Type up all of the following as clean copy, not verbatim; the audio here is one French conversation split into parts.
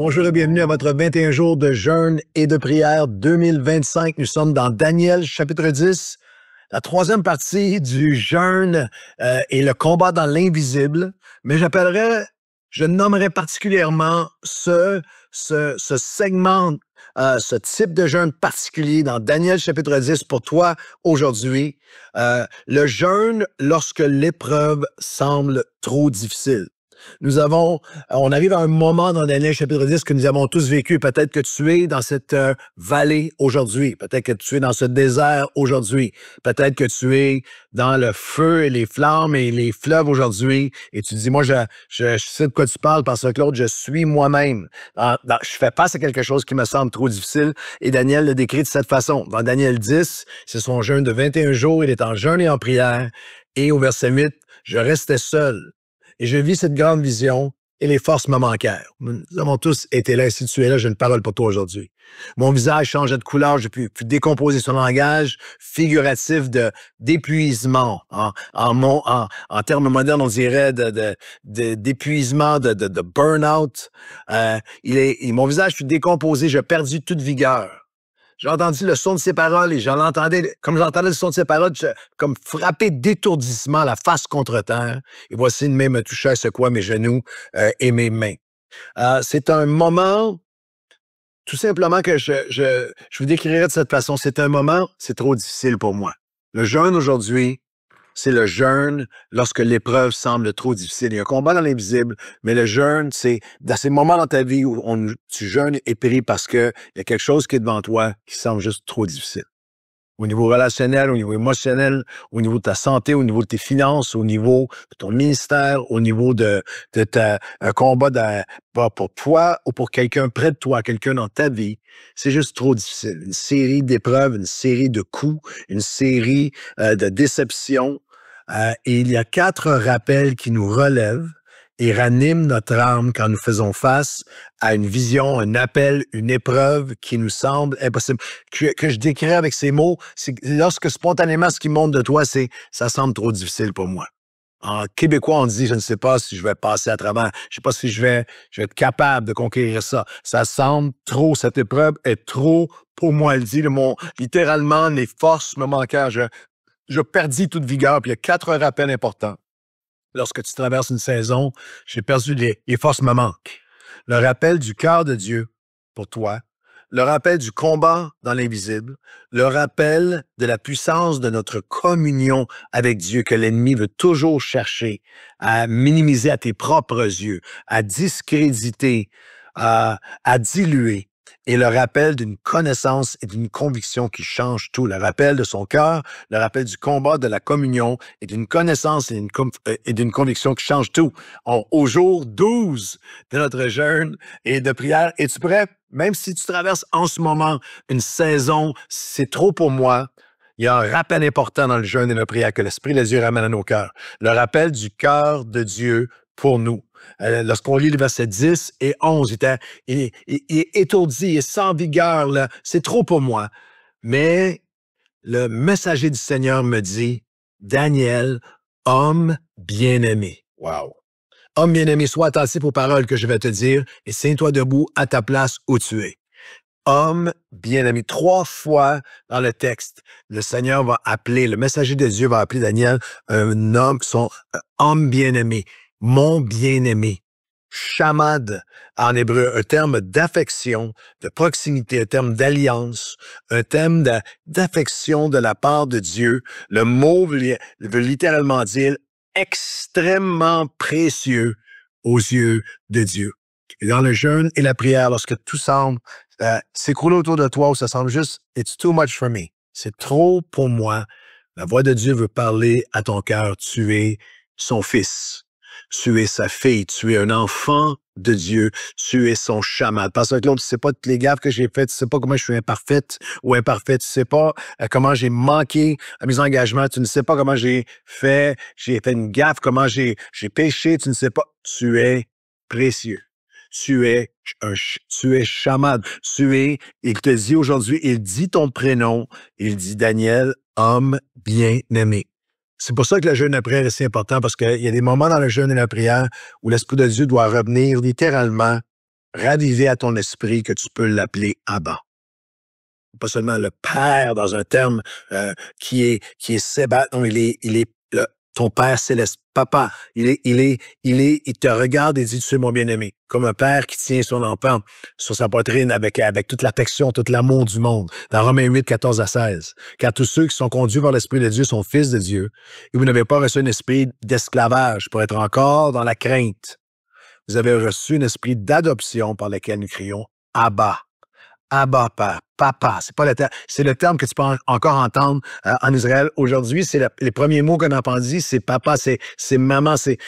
Bonjour et bienvenue à votre 21 jours de jeûne et de prière 2025. Nous sommes dans Daniel, chapitre 10, la troisième partie du jeûne et le combat dans l'invisible. Mais je nommerais particulièrement ce segment, ce type de jeûne particulier dans Daniel, chapitre 10 pour toi aujourd'hui. Le jeûne lorsque l'épreuve semble trop difficile. On arrive à un moment dans Daniel chapitre 10 que nous avons tous vécu. Peut-être que tu es dans cette vallée aujourd'hui. Peut-être que tu es dans ce désert aujourd'hui. Peut-être que tu es dans le feu et les flammes et les fleuves aujourd'hui. Et tu dis, moi, je sais de quoi tu parles parce que Claude, je suis moi-même. Je fais face à quelque chose qui me semble trop difficile. Et Daniel le décrit de cette façon. Dans Daniel 10, c'est son jeûne de 21 jours. Il est en jeûne et en prière. Et au verset 8, je restais seul. Et je vis cette grande vision et les forces me manquèrent. Nous avons tous été là. Si tu es là, j'ai une parole pour toi aujourd'hui. Mon visage changeait de couleur. J'ai pu décomposer son langage figuratif d'épuisement. En termes modernes, on dirait d'épuisement, de burn-out. Mon visage fut décomposé. J'ai perdu toute vigueur. J'ai entendu le son de ses paroles et comme j'entendais le son de ses paroles, comme frappé d'étourdissement, la face contre terre. Et voici une main me toucha, secoua mes genoux et mes mains. C'est un moment, tout simplement, que je vous décrirais de cette façon. C'est un moment, c'est trop difficile pour moi. Le jeûne aujourd'hui, c'est le jeûne lorsque l'épreuve semble trop difficile. Il y a un combat dans l'invisible, mais le jeûne, c'est dans ces moments dans ta vie où tu jeûnes et pries parce qu'il y a quelque chose qui est devant toi qui semble juste trop difficile. Au niveau relationnel, au niveau émotionnel, au niveau de ta santé, au niveau de tes finances, au niveau de ton ministère, au niveau de un combat pas pour toi ou pour quelqu'un près de toi, quelqu'un dans ta vie. C'est juste trop difficile. Une série d'épreuves, une série de coups, une série de déceptions. Et il y a 4 rappels qui nous relèvent et raniment notre âme quand nous faisons face à une vision, un appel, une épreuve qui nous semble impossible. Que je décrirais avec ces mots, c'est lorsque spontanément ce qui monte de toi, c'est « ça semble trop difficile pour moi ». En québécois, on dit « je ne sais pas si je vais passer à travers, je ne sais pas si je vais être capable de conquérir ça ». Ça semble trop, cette épreuve est trop pour moi. Elle dit, littéralement, les forces me manquèrent. Je perdis toute vigueur. Puis il y a 4 rappels importants. Lorsque tu traverses une saison, j'ai perdu les forces me manquent. Le rappel du cœur de Dieu pour toi, le rappel du combat dans l'invisible, le rappel de la puissance de notre communion avec Dieu que l'ennemi veut toujours chercher à minimiser à tes propres yeux, à discréditer, à diluer. Et le rappel d'une connaissance et d'une conviction qui change tout. Le rappel de son cœur, le rappel du combat, de la communion et d'une connaissance et d'une conviction qui change tout. Au jour 12 de notre jeûne et de prière, es-tu prêt? Même si tu traverses en ce moment une saison, c'est trop pour moi, il y a un rappel important dans le jeûne et la prière que l'Esprit de Dieu ramène à nos cœurs. Le rappel du cœur de Dieu pour nous. Lorsqu'on lit les versets 10 et 11, il est étourdi, il est sans vigueur, là. C'est trop pour moi. Mais le messager du Seigneur me dit, Daniel, homme bien-aimé. Wow. Homme bien-aimé, sois attentif aux paroles que je vais te dire et tiens-toi debout à ta place où tu es. Homme bien-aimé. 3 fois dans le texte, le Seigneur le messager de Dieu va appeler Daniel un homme bien-aimé. Mon bien-aimé. Shamad, en hébreu, un terme d'affection, de proximité, un terme d'alliance, un terme d'affection de la part de Dieu. Le mot veut littéralement dire extrêmement précieux aux yeux de Dieu. Et dans le jeûne et la prière, lorsque tout semble s'écrouler autour de toi, où ça semble juste « it's too much for me », c'est trop pour moi, la voix de Dieu veut parler à ton cœur. Tu es son fils. Tu es sa fille, tu es un enfant de Dieu, tu es son chaman. Parce que Claude, tu sais pas toutes les gaffes que j'ai faites, tu sais pas comment je suis imparfaite ou imparfait, tu sais pas comment j'ai manqué à mes engagements, tu ne sais pas comment j'ai fait une gaffe, comment j'ai péché, tu ne sais pas. Tu es précieux. Tu es chaman. Il te dit aujourd'hui, il dit ton prénom, il dit Daniel, homme bien-aimé. C'est pour ça que le jeûne et la prière est si important, parce qu'il y a des moments dans le jeûne et la prière où l'Esprit de Dieu doit revenir littéralement ravivé à ton esprit que tu peux l'appeler Abba. Pas seulement le Père dans un terme qui est sébat, non, ton Père céleste, Papa. Il te regarde et dit, tu es mon bien-aimé. Comme un père qui tient son enfant sur sa poitrine avec toute l'affection, tout l'amour du monde. Dans Romains 8, 14 à 16. Car tous ceux qui sont conduits par l'Esprit de Dieu sont fils de Dieu. Et vous n'avez pas reçu un esprit d'esclavage pour être encore dans la crainte. Vous avez reçu un esprit d'adoption par lequel nous crions Abba. Abba, Père, Papa. C'est pas le terme, c'est le terme que tu peux encore entendre en Israël aujourd'hui. C'est les premiers mots qu'on entend dire, c'est papa, c'est maman, c'est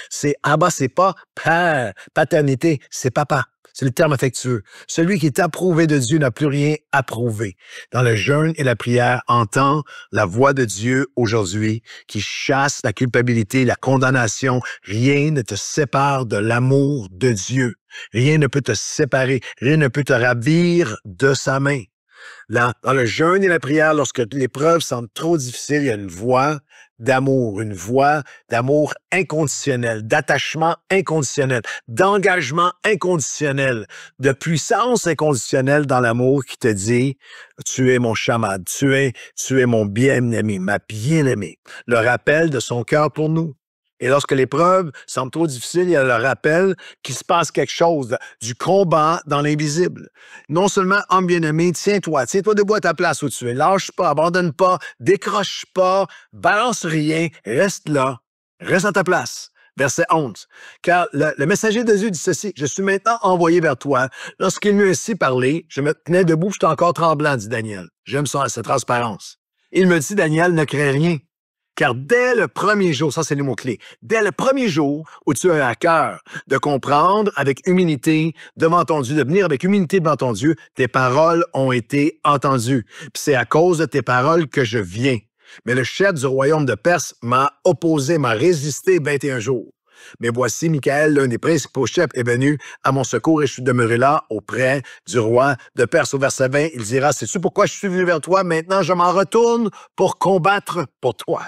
Abba, c'est pas père, paternité, c'est papa. C'est le terme affectueux. Celui qui est approuvé de Dieu n'a plus rien à prouver. Dans le jeûne et la prière, entends la voix de Dieu aujourd'hui qui chasse la culpabilité, la condamnation. Rien ne te sépare de l'amour de Dieu. Rien ne peut te séparer. Rien ne peut te ravir de sa main. Là, dans le jeûne et la prière, lorsque l'épreuve semble trop difficile, il y a une voix d'amour inconditionnel, d'attachement inconditionnel, d'engagement inconditionnel, de puissance inconditionnelle dans l'amour qui te dit, tu es mon chamad, tu es mon bien-aimé, ma bien-aimée. Le rappel de son cœur pour nous. Et lorsque l'épreuve semble trop difficile, il y a le rappel qu'il se passe quelque chose, du combat dans l'invisible. Non seulement, homme bien-aimé, tiens-toi debout à ta place où tu es. Lâche pas, abandonne pas, décroche pas, balance rien, reste là, reste à ta place. Verset 11. Car le messager de Dieu dit ceci, « Je suis maintenant envoyé vers toi. Lorsqu'il m'eut ainsi parlé, je me tenais debout, j'étais encore tremblant, dit Daniel. J'aime ça, cette transparence. Il me dit, Daniel, ne crains rien. Car dès le premier jour, ça c'est le mot-clé, dès le premier jour où tu as à cœur de comprendre avec humilité devant ton Dieu, de venir avec humilité devant ton Dieu, tes paroles ont été entendues. Puis c'est à cause de tes paroles que je viens. Mais le chef du royaume de Perse m'a opposé, m'a résisté 21 jours. Mais voici, Michael, l'un des principaux chefs, est venu à mon secours et je suis demeuré là auprès du roi de Perse. Au verset 20, il dira, sais-tu pourquoi je suis venu vers toi? Maintenant, je m'en retourne pour combattre pour toi.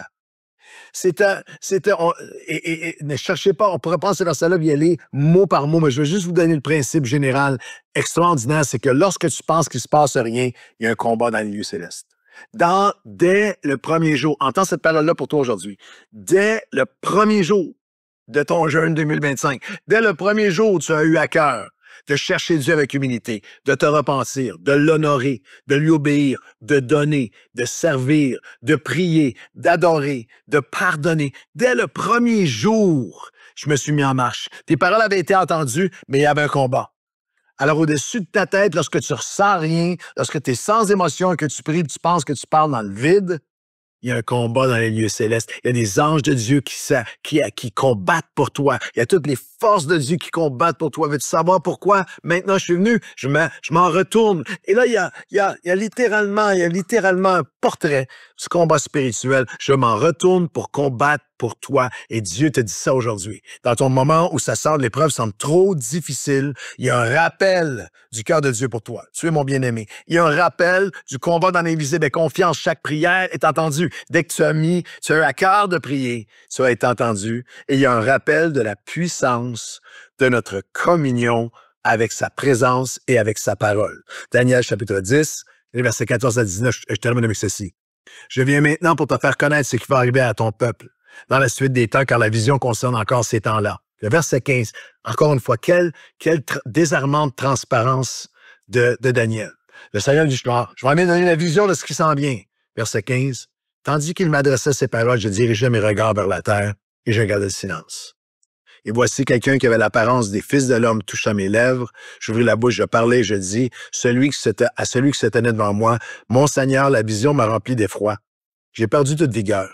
Ne cherchez pas, on pourrait penser dans cela y aller mot par mot, mais je veux juste vous donner le principe général extraordinaire, c'est que lorsque tu penses qu'il se passe rien, il y a un combat dans les lieux célestes. Dès le premier jour, entends cette parole-là pour toi aujourd'hui, dès le premier jour de ton jeûne 2025, dès le premier jour où tu as eu à cœur de chercher Dieu avec humilité, de te repentir, de l'honorer, de lui obéir, de donner, de servir, de prier, d'adorer, de pardonner. Dès le premier jour, je me suis mis en marche. Tes paroles avaient été entendues, mais il y avait un combat. Alors, au-dessus de ta tête, lorsque tu ressens rien, lorsque tu es sans émotion et que tu pries, tu penses que tu parles dans le vide, il y a un combat dans les lieux célestes. Il y a des anges de Dieu qui combattent pour toi. Il y a toutes les forces de Dieu qui combattent pour toi. Veux-tu savoir pourquoi? Maintenant, je suis venu, je m'en retourne. Et là, il y a littéralement un portrait du combat spirituel. Je m'en retourne pour combattre pour toi. Et Dieu te dit ça aujourd'hui. Dans ton moment où ça sort, l'épreuve semble trop difficile, il y a un rappel du cœur de Dieu pour toi. Tu es mon bien-aimé. Il y a un rappel du combat dans l'invisible et confiance. Chaque prière est entendue. Dès que tu as eu à cœur de prier, tu as été entendu. Et il y a un rappel de la puissance de notre communion avec sa présence et avec sa parole. Daniel chapitre 10, les versets 14 à 19, je termine avec ceci. Je viens maintenant pour te faire connaître ce qui va arriver à ton peuple dans la suite des temps, car la vision concerne encore ces temps-là. Le verset 15, encore une fois, quelle désarmante transparence de Daniel. Le Seigneur dit, je vais même donner la vision de ce qui s'en vient. Verset 15, tandis qu'il m'adressait ces paroles, je dirigeais mes regards vers la terre et je gardais le silence. Et voici quelqu'un qui avait l'apparence des fils de l'homme toucha mes lèvres. J'ouvris la bouche, je parlais, je dis, celui qui se tenait devant moi, mon Seigneur, la vision m'a rempli d'effroi. J'ai perdu toute vigueur.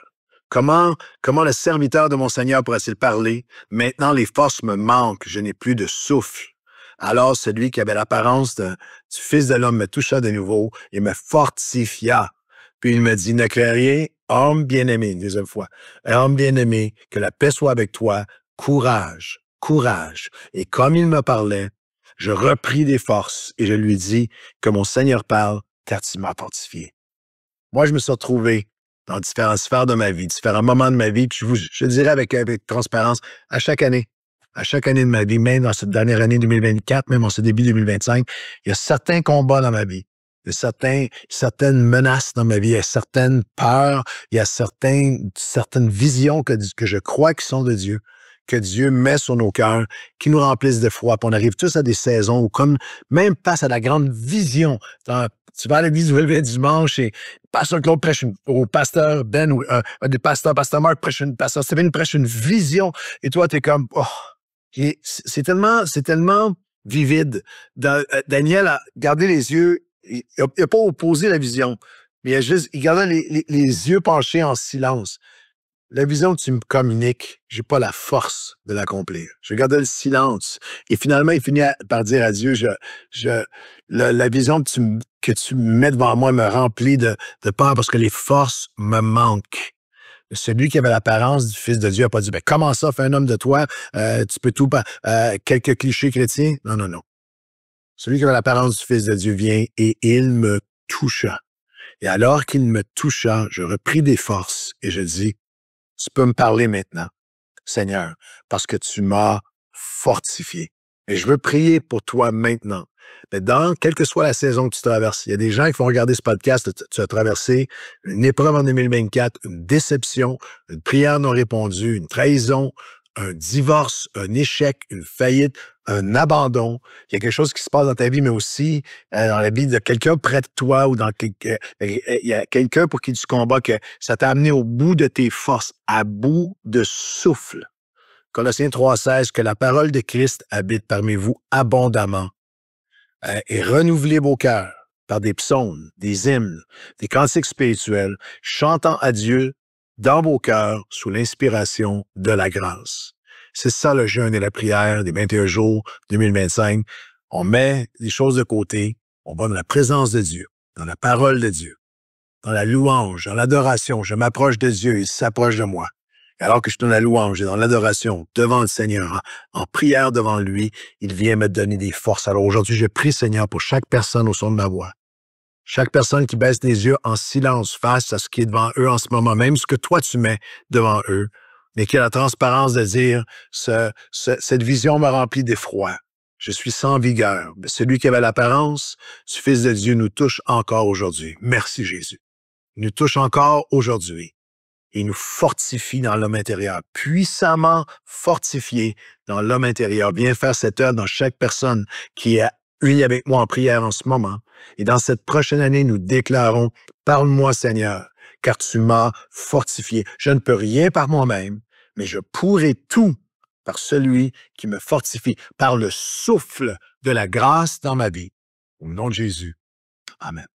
Comment le serviteur de mon Seigneur pourrait-il parler? Maintenant, les forces me manquent, je n'ai plus de souffle. Alors, celui qui avait l'apparence du Fils de l'homme me toucha de nouveau et me fortifia. Puis il me dit, ne crains rien, homme bien-aimé, une deuxième fois. Homme bien-aimé, que la paix soit avec toi, courage, courage. Et comme il me parlait, je repris des forces et je lui dis que mon Seigneur parle, car tu m'as fortifié. Moi, je me suis retrouvé dans différentes sphères de ma vie, différents moments de ma vie, puis je dirais avec transparence, à chaque année, À chaque année de ma vie, même dans cette dernière année 2024, même en ce début 2025, il y a certains combats dans ma vie. Il y a certaines menaces dans ma vie, il y a certaines peurs, il y a certaines visions que je crois qui sont de Dieu, que Dieu met sur nos cœurs, qui nous remplissent de foi. Puis on arrive tous à des saisons où, comme même face à la grande vision, tu vas à l'église du dimanche et pasteur Claude prêche au pasteur Ben ou des pasteurs, pasteur Marc prêche pasteur Steven prêche une vision et toi, t'es comme, oh, c'est tellement vivide. Daniel a gardé les yeux, il n'a pas opposé la vision, mais il gardait les yeux penchés en silence. La vision que tu me communiques, j'ai pas la force de l'accomplir. Je gardais le silence. Et finalement, il finit par dire à Dieu, la vision que tu mets devant moi me remplit de peur parce que les forces me manquent. Celui qui avait l'apparence du Fils de Dieu n'a pas dit, ben, comment ça, fais un homme de toi, tu peux tout, quelques clichés chrétiens. Non, non, non. Celui qui avait l'apparence du Fils de Dieu vient et il me toucha. Et alors qu'il me toucha, je repris des forces et je dis, tu peux me parler maintenant, Seigneur, parce que tu m'as fortifié. Et je veux prier pour toi maintenant. Mais quelle que soit la saison que tu traverses, il y a des gens qui vont regarder ce podcast, tu as traversé une épreuve en 2024, une déception, une prière non répondue, une trahison, un divorce, un échec, une faillite, un abandon. Il y a quelque chose qui se passe dans ta vie, mais aussi dans la vie de quelqu'un près de toi ou il y a quelqu'un pour qui tu combats que ça t'a amené au bout de tes forces, à bout de souffle. Colossiens 3,16, que la parole de Christ habite parmi vous abondamment et renouvelez vos cœurs par des psaumes, des hymnes, des cantiques spirituels, chantant à Dieu dans vos cœurs sous l'inspiration de la grâce. C'est ça le jeûne et la prière des 21 jours 2025. On met les choses de côté, on va dans la présence de Dieu, dans la parole de Dieu, dans la louange, dans l'adoration. Je m'approche de Dieu, il s'approche de moi. Alors que je suis dans la louange et dans l'adoration devant le Seigneur, en prière devant lui, il vient me donner des forces. Alors aujourd'hui, je prie, Seigneur, pour chaque personne au son de ma voix. Chaque personne qui baisse les yeux en silence face à ce qui est devant eux en ce moment, même ce que toi tu mets devant eux, mais qui a la transparence de dire, cette vision me remplit d'effroi. Je suis sans vigueur. Celui qui avait l'apparence du Fils de Dieu nous touche encore aujourd'hui. Merci Jésus. Il nous touche encore aujourd'hui. Il nous fortifie dans l'homme intérieur, puissamment fortifié dans l'homme intérieur. Viens faire cette œuvre dans chaque personne qui est unie avec moi en prière en ce moment. Et dans cette prochaine année, nous déclarons, parle-moi Seigneur, car tu m'as fortifié. Je ne peux rien par moi-même, mais je pourrai tout par celui qui me fortifie, par le souffle de la grâce dans ma vie. Au nom de Jésus. Amen.